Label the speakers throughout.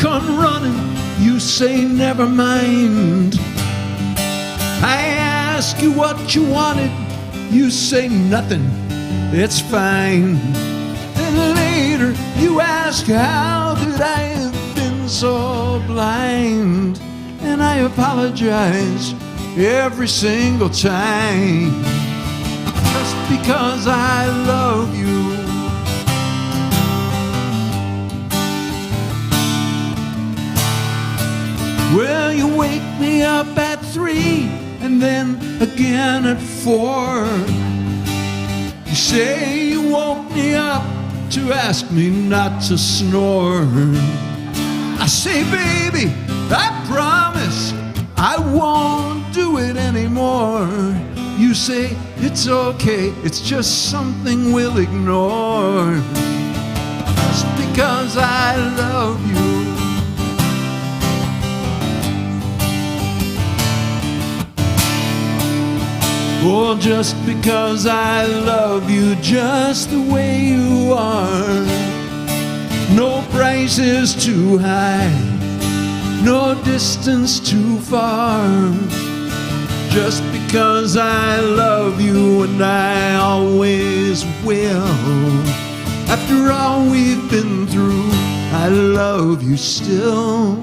Speaker 1: come running, you say never mind. I ask you what you wanted, you say nothing, it's fine. Then later you ask how could I have been so blind, and I apologize every single time, just because I love you. Well, you wake me up at 3 and then again at 4. You say you woke me up to ask me not to snore. I say, baby, I promise I won't do it anymore. You say, it's okay, it's just something we'll ignore, just because I love you. Oh, just because I love you just the way you are. No price is too high, no distance too far. Just because I love you, and I always will. After all we've been through, I love you still.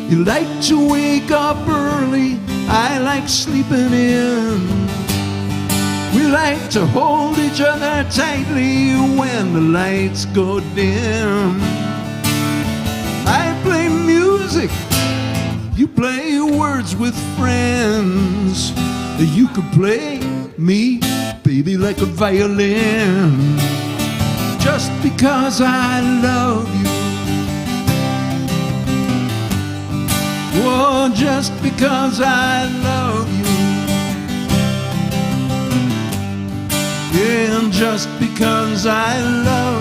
Speaker 1: You like to wake up early, I like sleeping in. We like to hold each other tightly when the lights go dim. I play music, you play words with friends. You could play me, baby, like a violin. Just because I love you. Oh, just because I love you. Yeah, just because I love you.